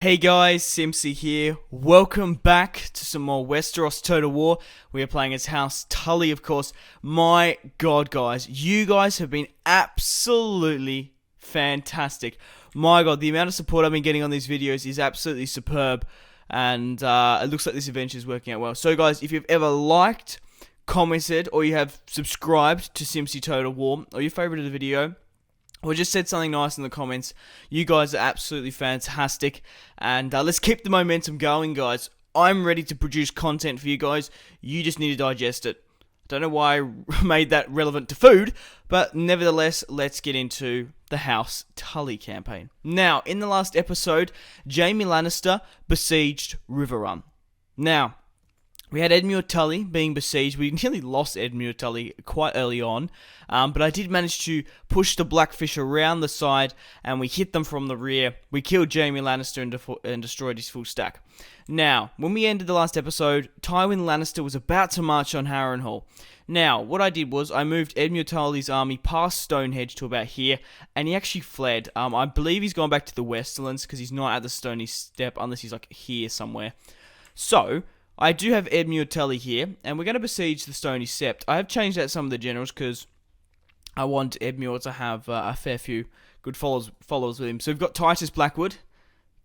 Hey guys, Simpsy here. Welcome back to some more Westeros Total War. We are playing as House Tully, of course. My god, guys, you guys have been absolutely fantastic. My god, the amount of support I've been getting on these videos is absolutely superb. And it looks like this adventure is working out well. So guys, if you've ever liked, commented, or you have subscribed to Simpsy Total War, or you favorited the video, or just said something nice in the comments, you guys are absolutely fantastic. And let's keep the momentum going, guys. I'm ready to produce content for you guys. You just need to digest it. Don't know why I made that relevant to food, but nevertheless, let's get into the House Tully campaign. Now, in the last episode, Jaime Lannister besieged Riverrun. Now, we had Edmure Tully being besieged. We nearly lost Edmure Tully quite early on, but I did manage to push the Blackfish around the side, and we hit them from the rear. We killed Jaime Lannister and destroyed his full stack. Now, when we ended the last episode, Tywin Lannister was about to march on Harrenhal. Now, what I did was I moved Edmure Tully's army past Stonehenge to about here, and he actually fled. I believe he's gone back to the Westerlands because he's not at the Stony Steppe unless he's like here somewhere. So, I do have Edmure Tully here, and we're going to besiege the Stony Sept. I have changed out some of the generals because I want Edmure to have a fair few good followers with him. So we've got Titus Blackwood,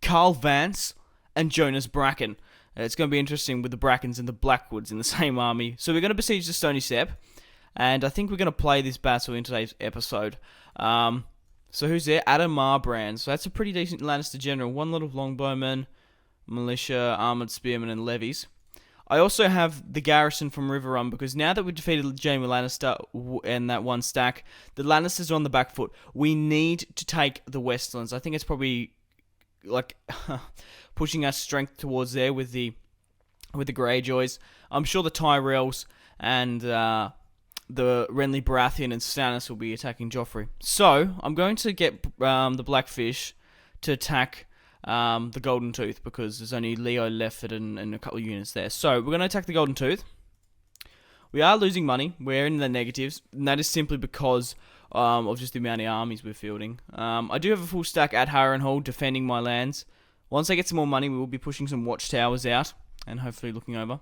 Carl Vance, and Jonas Bracken. It's going to be interesting with the Brackens and the Blackwoods in the same army. So we're going to besiege the Stony Sept, and I think we're going to play this battle in today's episode. So who's there? Adam Marbrand. So that's a pretty decent Lannister general. One lot of longbowmen, militia, armoured spearmen, and levies. I also have the garrison from Riverrun because now that we've defeated Jaime Lannister and that one stack, the Lannisters are on the back foot. We need to take the Westlands. I think it's probably like pushing our strength towards there with the Greyjoys. I'm sure the Tyrells and the Renly Baratheon and Stannis will be attacking Joffrey. So I'm going to get the Blackfish to attack the Golden Tooth, because there's only Leo left and a couple of units there. So, we're going to attack the Golden Tooth. We are losing money. We're in the negatives, and that is simply because of just the amount of armies we're fielding. I do have a full stack at Harrenhal defending my lands. Once I get some more money, we will be pushing some watchtowers out and hopefully looking over.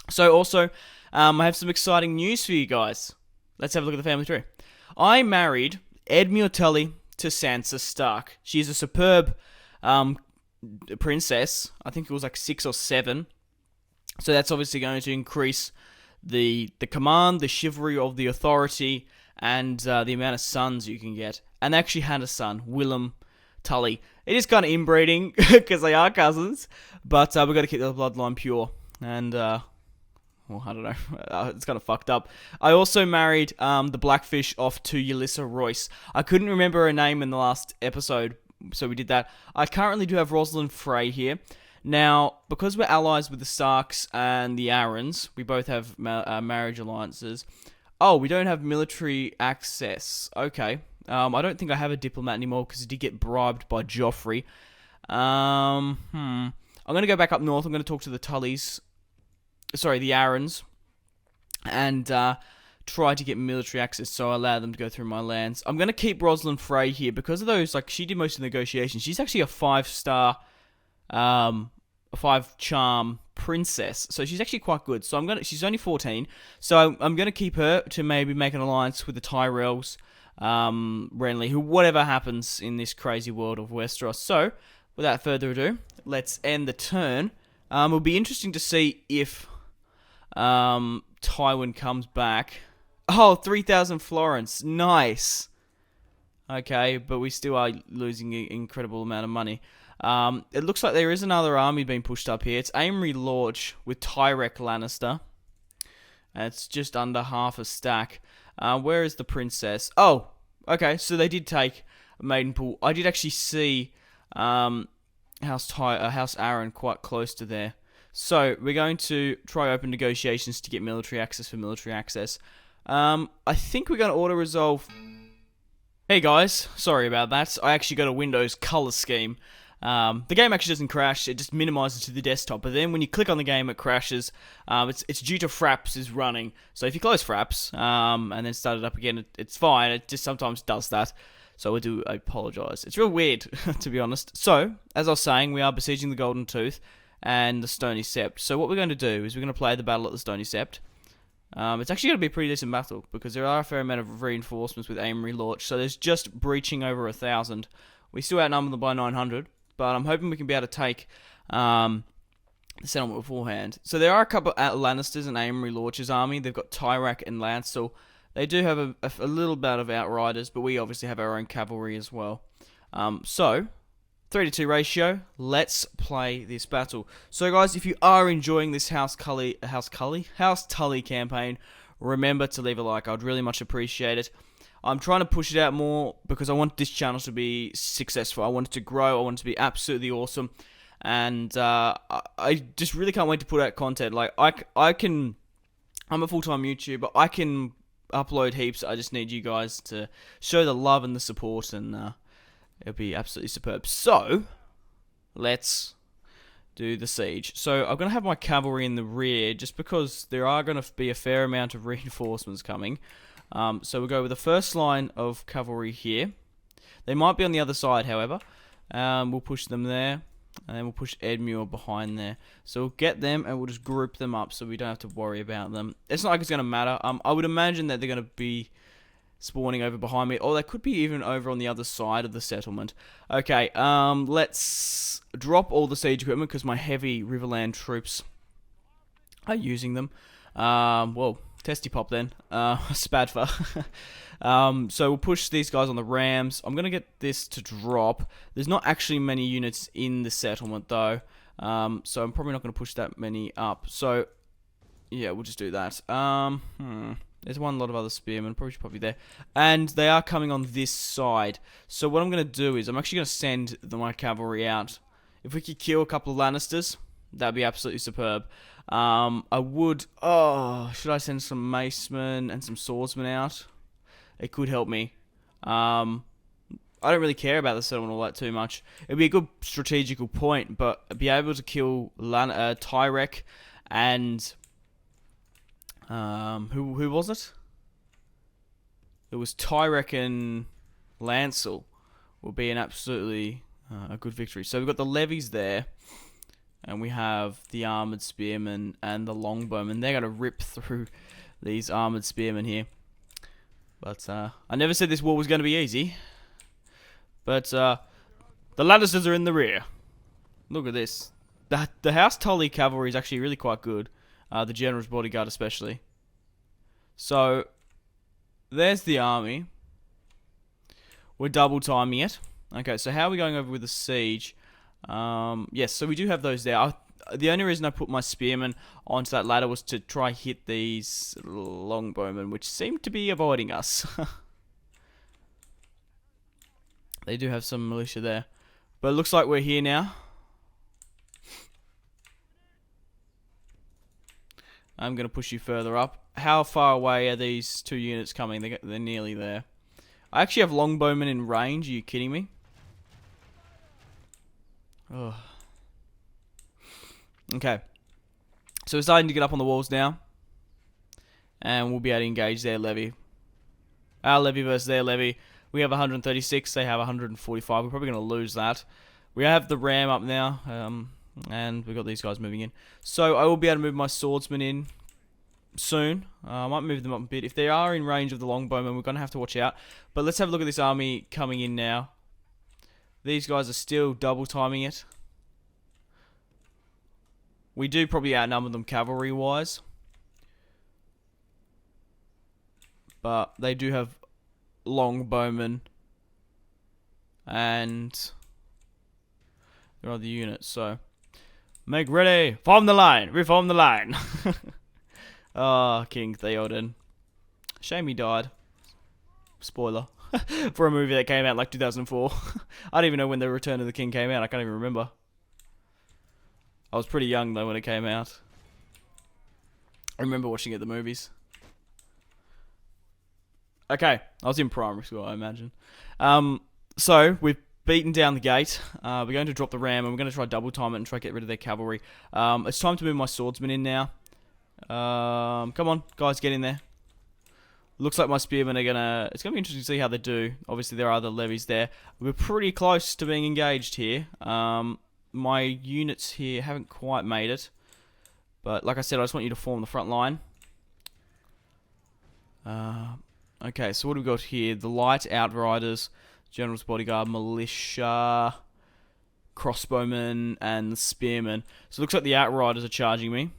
So, also, I have some exciting news for you guys. Let's have a look at the family tree. I married Edmure Tully to Sansa Stark. She is a superb princess. I think it was like 6 or 7. So that's obviously going to increase the command, the chivalry of the authority, and the amount of sons you can get. And they actually had a son, Willem Tully. It is kind of inbreeding because they are cousins, but we've got to keep the bloodline pure. And well, I don't know. It's kind of fucked up. I also married the Blackfish off to Yelissa Royce. I couldn't remember her name in the last episode, so we did that. I currently do have Rosalind Frey here. Now, because we're allies with the Starks and the Arryns, we both have marriage alliances. Oh, we don't have military access. Okay. I don't think I have a diplomat anymore because he did get bribed by Joffrey. I'm going to go back up north. I'm going to talk to the Tullys. Sorry, the Arryns. And try to get military access, so I allow them to go through my lands. I'm going to keep Rosalind Frey here because of those, like, she did most of the negotiations. She's actually a 5-star, a 5-charm princess, so she's actually quite good. So she's only 14, so I'm going to keep her to maybe make an alliance with the Tyrells, Renly, who, whatever happens in this crazy world of Westeros. So, without further ado, let's end the turn. It'll be interesting to see if Tywin comes back. Oh, 3,000 florins. Nice. Okay, but we still are losing an incredible amount of money. It looks like there is another army being pushed up here. It's Amory Lorch with Tyrek Lannister. And it's just under half a stack. Where is the princess? Oh, okay, so they did take Maidenpool. I did actually see House Arryn quite close to there. So, we're going to try open negotiations to get military access for military access. I think we're going to auto-resolve. Hey guys, sorry about that. I actually got a Windows color scheme. The game actually doesn't crash, it just minimizes to the desktop, but then when you click on the game it crashes. It's due to Fraps is running. So if you close Fraps, and then start it up again, it's fine. It just sometimes does that. So I do apologise. It's real weird, to be honest. So, as I was saying, we are besieging the Golden Tooth and the Stony Sept. So what we're going to do is we're going to play the battle at the Stony Sept. It's actually going to be a pretty decent battle, because there are a fair amount of reinforcements with Amory Lorch. So there's just breaching over 1,000. We still outnumber them by 900, but I'm hoping we can be able to take the settlement beforehand. So there are a couple at Lannisters and Amory Lorch's army. They've got Tyrak and Lancel. They do have a little bit of Outriders, but we obviously have our own cavalry as well. So 3-2 ratio. Let's play this battle. So guys, if you are enjoying this House Tully campaign, remember to leave a like. I'd really much appreciate it. I'm trying to push it out more because I want this channel to be successful. I want it to grow. I want it to be absolutely awesome. And I just really can't wait to put out content. Like I'm a full-time YouTuber. I can upload heaps. I just need you guys to show the love and the support, and it'll be absolutely superb. So let's do the siege. So I'm going to have my cavalry in the rear, just because there are going to be a fair amount of reinforcements coming. So we'll go with the first line of cavalry here. They might be on the other side, however. We'll push them there, and then we'll push Edmure behind there. So we'll get them, and we'll just group them up so we don't have to worry about them. It's not like it's going to matter. I would imagine that they're going to be spawning over behind me, or they could be even over on the other side of the settlement. Okay, let's drop all the siege equipment, because my heavy Riverland troops are using them. Well, testy pop then. Spadfa. So we'll push these guys on the rams. I'm going to get this to drop. There's not actually many units in the settlement, though. So I'm probably not going to push that many up. So, yeah, we'll just do that. There's one lot of other spearmen. Probably should pop you there. And they are coming on this side. So what I'm going to do is I'm actually going to send my cavalry out. If we could kill a couple of Lannisters, that'd be absolutely superb. I would... Oh, should I send some macemen and some swordsmen out? It could help me. I don't really care about the settlement all that too much. It'd be a good strategical point, but be able to kill Tyrek and... who was it? It was Tyrek and Lancel. Will be an absolutely a good victory. So we've got the levies there, and we have the armored spearmen and the longbowmen. They're going to rip through these armored spearmen here. But I never said this war was going to be easy. But the Lannisters are in the rear. Look at this. The House Tully cavalry is actually really quite good. The General's bodyguard especially. So, there's the army. We're double timing it. Okay, so how are we going over with the siege? Yes, so we do have those there. The only reason I put my spearmen onto that ladder was to try hit these longbowmen, which seem to be avoiding us. They do have some militia there. But it looks like we're here now. I'm going to push you further up. How far away are these two units coming? They're nearly there. I actually have longbowmen in range. Are you kidding me? Oh. Okay. So we're starting to get up on the walls now. And we'll be able to engage their levy. Our levy versus their levy. We have 136. They have 145. We're probably going to lose that. We have the ram up now. And we've got these guys moving in. So I will be able to move my swordsmen in soon. I might move them up a bit. If they are in range of the longbowmen, we're going to have to watch out. But let's have a look at this army coming in now. These guys are still double timing it. We do probably outnumber them cavalry-wise. But they do have longbowmen. And there are other units, so... Make ready! Form the line! Reform the line! Ah, King Theoden. Shame he died. Spoiler. For a movie that came out like 2004. I don't even know when The Return of the King came out. I can't even remember. I was pretty young though when it came out. I remember watching it at the movies. Okay, I was in primary school, I imagine. So, we've beaten down the gate. We're going to drop the ram, and we're going to try double time it and try to get rid of their cavalry. It's time to move my swordsmen in now. Come on, guys, get in there. Looks like my spearmen are gonna... It's gonna be interesting to see how they do. Obviously, there are other levies there. We're pretty close to being engaged here. My units here haven't quite made it. But like I said, I just want you to form the front line. Okay, so what do we got here? The light outriders, general's bodyguard, militia, crossbowmen, and the spearmen. So it looks like the outriders are charging me.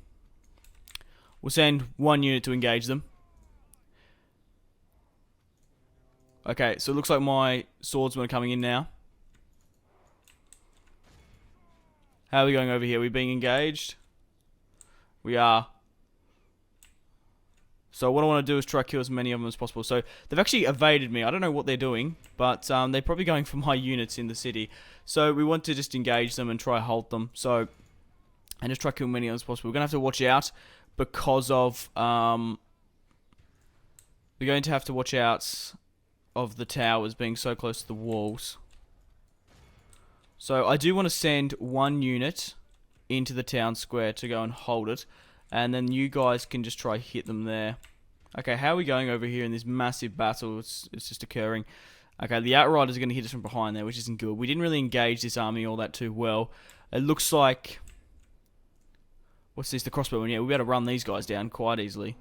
We'll send one unit to engage them. Okay, so it looks like my swordsmen are coming in now. How are we going over here? Are we being engaged? We are. So what I want to do is try to kill as many of them as possible. So they've actually evaded me. I don't know what they're doing, but they're probably going for my units in the city. So we want to just engage them and try to hold them. So, and just try to kill as many of them as possible. We're going to have to watch out because of... we're going to have to watch out of the towers being so close to the walls. So I do want to send one unit into the town square to go and hold it, and then you guys can just try hit them there. Okay, how are we going over here in this massive battle? It's just occurring. Okay, the outriders are going to hit us from behind there, which isn't good. We didn't really engage this army all that too well. It looks like... What's this? The crossbowmen. Yeah, we'll be able to run these guys down quite easily.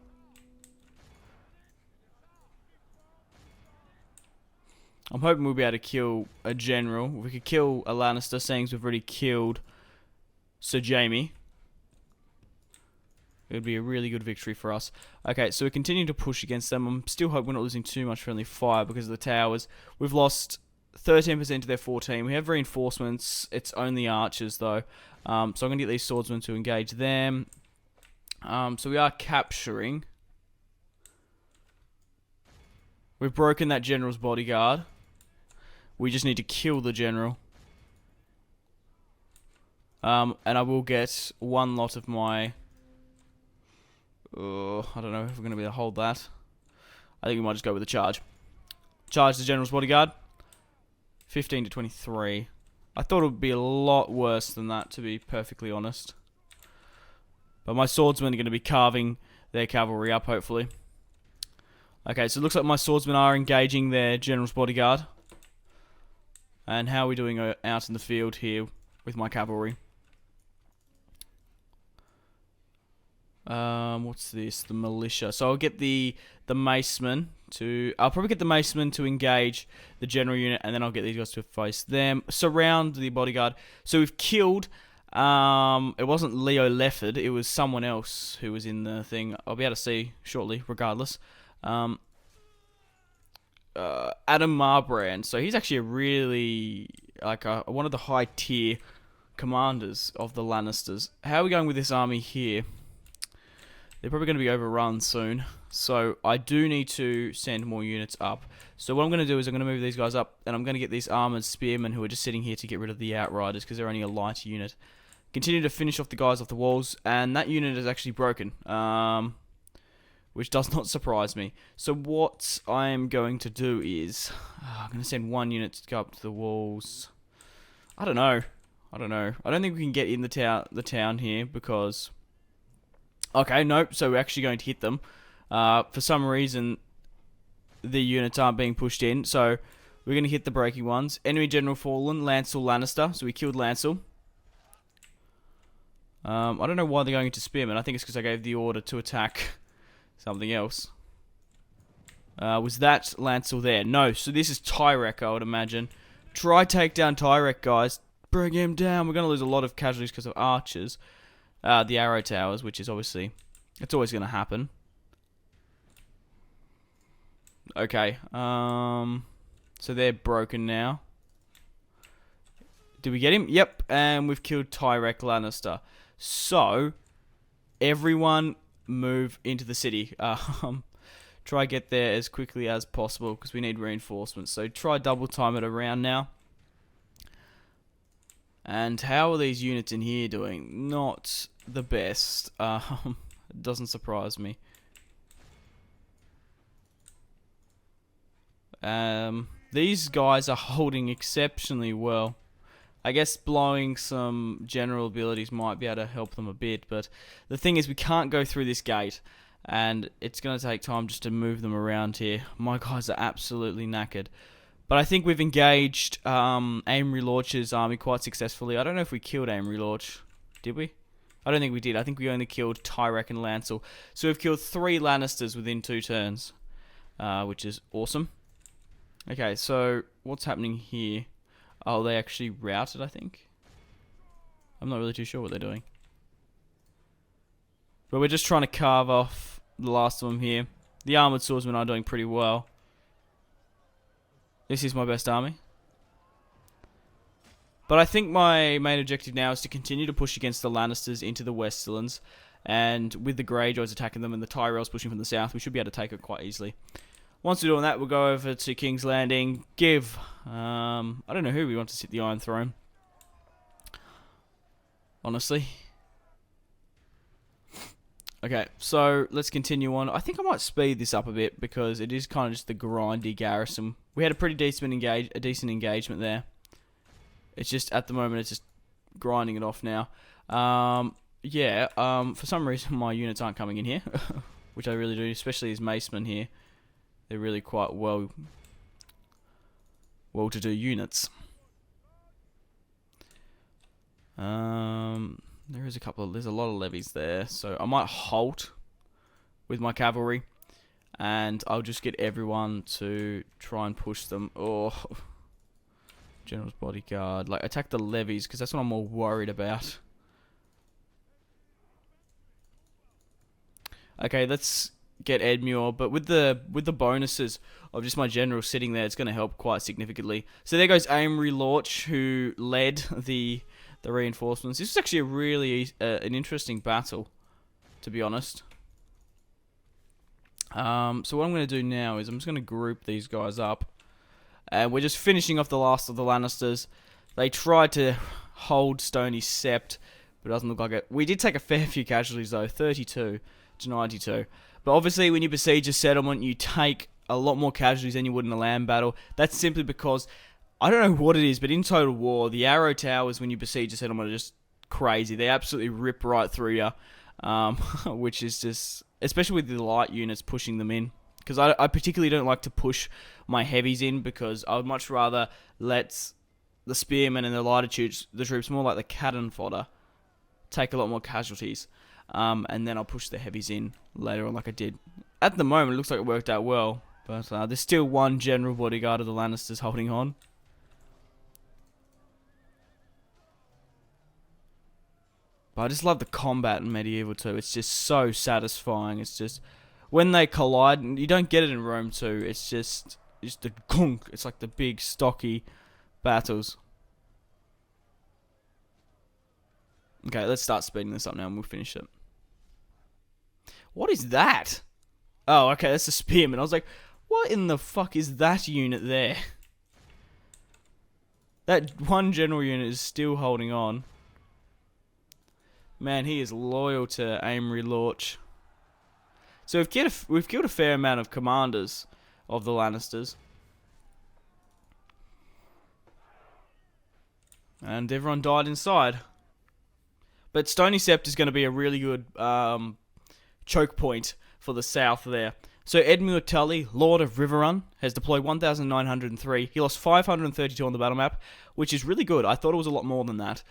I'm hoping we'll be able to kill a general. If we could kill a Lannister, seeing as we've already killed Sir Jaime, it would be a really good victory for us. Okay, so we're continuing to push against them. I'm still hoping we're not losing too much friendly fire because of the towers. We've lost 13% to their 14. We have reinforcements. It's only archers, though. So I'm going to get these swordsmen to engage them. So we are capturing. We've broken that general's bodyguard. We just need to kill the general. And I will get one lot of my... I don't know if we're going to be able to hold that. I think we might just go with a charge. Charge the general's bodyguard. 15 to 23. I thought it would be a lot worse than that, to be perfectly honest. But my swordsmen are going to be carving their cavalry up, hopefully. Okay, so it looks like my swordsmen are engaging their general's bodyguard. And how are we doing out in the field here with my cavalry? What's this? The militia. So I'll get the macemen to... I'll probably get the macemen to engage the general unit, and then I'll get these guys to face them. Surround the bodyguard. So we've killed... it wasn't Leo Lefford, it was someone else who was in the thing. I'll be able to see shortly, regardless. Adam Marbrand. So he's actually a really... like one of the high tier commanders of the Lannisters. How are we going with this army here? They're probably going to be overrun soon. So I do need to send more units up. So what I'm going to do is I'm going to move these guys up, and I'm going to get these armoured spearmen who are just sitting here to get rid of the outriders because they're only a light unit. Continue to finish off the guys off the walls, and that unit is actually broken. Which does not surprise me. So what I'm going to do is... I'm going to send one unit to go up to the walls. I don't know. I don't think we can get in the town here because... Okay, nope. So we're actually going to hit them. For some reason, the units aren't being pushed in. So we're going to hit the breaking ones. Enemy General fallen, Lancel Lannister. So we killed Lancel. I don't know why they're going into Spearmen. I think it's because I gave the order to attack something else. Was that Lancel there? No. So this is Tyrek, I would imagine. Try take down Tyrek, guys. Bring him down. We're going to lose a lot of casualties because of archers. The arrow towers, which is obviously... It's always going to happen. Okay. So they're broken now. Did we get him? Yep. And we've killed Tyrek Lannister. So, everyone move into the city. Try get there as quickly as possible because we need reinforcements. So try double time it around now. And how are these units in here doing? Not the best. It doesn't surprise me. These guys are holding exceptionally well. I guess blowing some general abilities might be able to help them a bit, but the thing is we can't go through this gate. and it's going to take time just to move them around here. My guys are absolutely knackered. But I think we've engaged Amory Lorch's army quite successfully. I don't know if we killed Amory Lorch. Did we? I don't think we did. I think we only killed Tyrek and Lancel. So we've killed 3 Lannisters within 2 turns, which is awesome. Okay, so what's happening here? Oh, they actually routed, I think. I'm not really too sure what they're doing. But we're just trying to carve off the last of them here. The armoured swordsmen are doing pretty well. This is my best army. But I think my main objective now is to continue to push against the Lannisters into the Westerlands. And with the Greyjoys attacking them and the Tyrells pushing from the south, we should be able to take it quite easily. Once we're doing that, we'll go over to King's Landing. Give, I don't know who we want to sit the Iron Throne. Honestly. Okay, so let's continue on. I think I might speed this up a bit because it is kind of just the grindy garrison. We had a pretty decent engagement there. It's just, at the moment, it's just grinding it off now. For some reason my units aren't coming in here, which I really do, especially as Macemen here. They're really quite well-to-do units. There's a lot of levies there, so I might halt with my cavalry, and I'll just get everyone to try and push them. Oh, General's bodyguard, like attack the levies, because that's what I'm more worried about. Okay, let's get Edmure, but with the bonuses of just my general sitting there, it's going to help quite significantly. So there goes Amory Lorch, who led the reinforcements. This is actually a really an interesting battle, to be honest. So what I'm going to do now is I'm just going to group these guys up, and we're just finishing off the last of the Lannisters. They tried to hold Stony Sept, but it doesn't look like it. We did take a fair few casualties though, 32 to 92. But obviously when you besiege a settlement, you take a lot more casualties than you would in a land battle. That's simply because, I don't know what it is, but in Total War, the arrow towers when you besiege a settlement are just crazy. They absolutely rip right through you, which is just, especially with the light units pushing them in. Because I particularly don't like to push my heavies in, because I would much rather let the spearmen and the lighter troops, more like the cannon fodder, take a lot more casualties. And then I'll push the heavies in later on like I did. At the moment, it looks like it worked out well. But there's still one general bodyguard of the Lannisters holding on. But I just love the combat in Medieval 2. It's just so satisfying. It's just, when they collide, and you don't get it in Rome 2, it's just the gunk. It's like the big, stocky battles. Okay, let's start speeding this up now and we'll finish it. What is that? Oh, okay, that's a spearman. I was like, what in the fuck is that unit there? That one general unit is still holding on. Man, he is loyal to Amory Lorch. So we've killed a fair amount of commanders of the Lannisters. And everyone died inside. But Stony Sept is going to be a really good choke point for the south there. So Edmure Tully, Lord of Riverrun, has deployed 1,903. He lost 532 on the battle map, which is really good. I thought it was a lot more than that.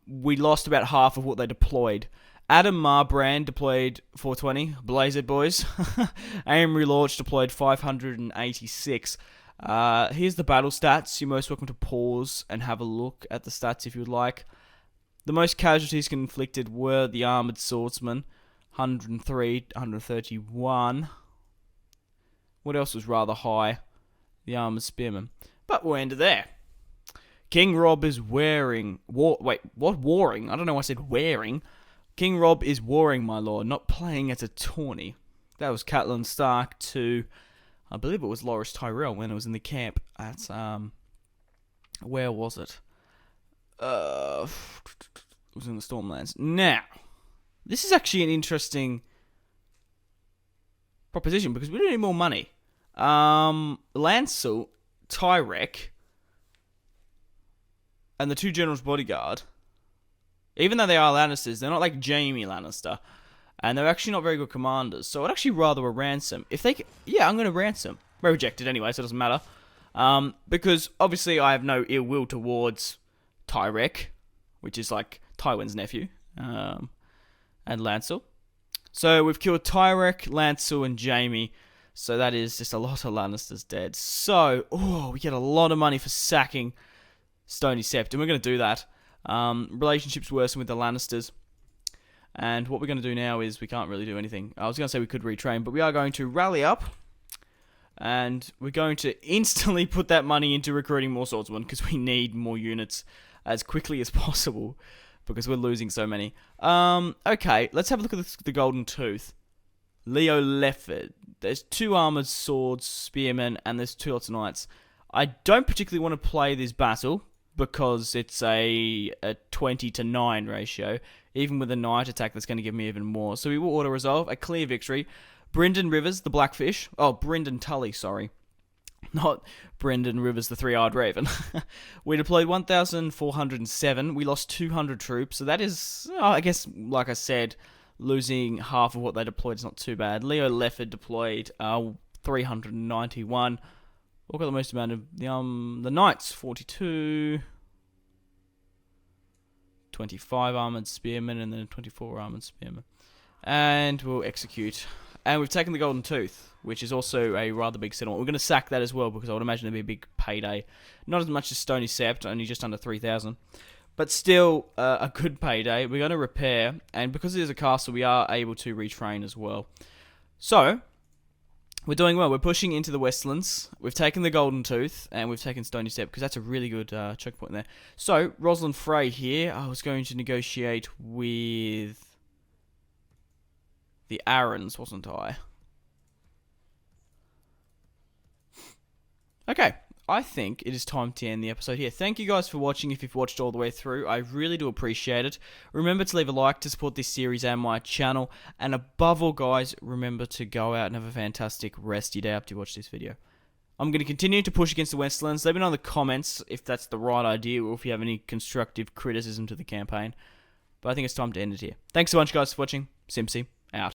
We lost about half of what they deployed. Adam Marbrand deployed 420. Blaze it, boys. Amory Lorch deployed 586. Here's the battle stats. You're most welcome to pause and have a look at the stats if you'd like. The most casualties inflicted were the armoured swordsmen, 103, 131. What else was rather high? The armoured spearmen. But we'll end it there. King Rob is warring. Warring? I don't know why I said wearing. King Rob is warring, my lord, not playing as a tawny. That was Catelyn Stark to, I believe it was Loras Tyrell when it was in the camp at, where was it? It was in the Stormlands. Now, this is actually an interesting proposition because we don't need more money. Lancel, Tyrek, and the 2 generals bodyguard, even though they are Lannisters, they're not like Jaime Lannister. and they're actually not very good commanders. So I'd actually rather a ransom. If they, yeah, I'm going to ransom. We're rejected anyway, so it doesn't matter. Because obviously I have no ill will towards Tyrek, which is like Tywin's nephew, and Lancel. So we've killed Tyrek, Lancel, and Jaime. So that is just a lot of Lannisters dead. So, we get a lot of money for sacking Stony Sept, and we're going to do that. Relationships worsen with the Lannisters. And what we're going to do now is we can't really do anything. I was going to say we could retrain, but we are going to rally up. And we're going to instantly put that money into recruiting more swordsmen, because we need more units as quickly as possible, because we're losing so many. Okay, let's have a look at the Golden Tooth. Leo Lefford. There's 2 armored swords, spearmen, and there's 2 lots of knights. I don't particularly want to play this battle, because it's a 20 to 9 ratio. Even with a knight attack, that's going to give me even more. So we will auto-resolve. A clear victory. Brynden Rivers, the Blackfish. Oh, Brynden Tully, sorry. Not Brynden Rivers, the Three-Eyed Raven. We deployed 1,407. We lost 200 troops. So that is, I guess, like I said, losing half of what they deployed is not too bad. Leo Lefford deployed 391. What got the most amount of the Knights? 42. 25 armored spearmen and then 24 armored spearmen. And we'll execute. And we've taken the Golden Tooth, which is also a rather big settlement. We're going to sack that as well, because I would imagine there'd be a big payday. Not as much as Stony Sept, only just under 3,000. But still, a good payday. We're going to repair, and because it is a castle, we are able to retrain as well. So, we're doing well. We're pushing into the Westlands. We've taken the Golden Tooth, and we've taken Stony Sept, because that's a really good choke point there. So, Rosalind Frey here. I was going to negotiate with the Arryns, wasn't I? Okay, I think it is time to end the episode here. Thank you guys for watching if you've watched all the way through. I really do appreciate it. Remember to leave a like to support this series and my channel. And above all, guys, remember to go out and have a fantastic rest of your day after you watch this video. I'm going to continue to push against the Westlands. Let me know in the comments if that's the right idea or if you have any constructive criticism to the campaign. But I think it's time to end it here. Thanks so much, guys, for watching. Simpsy.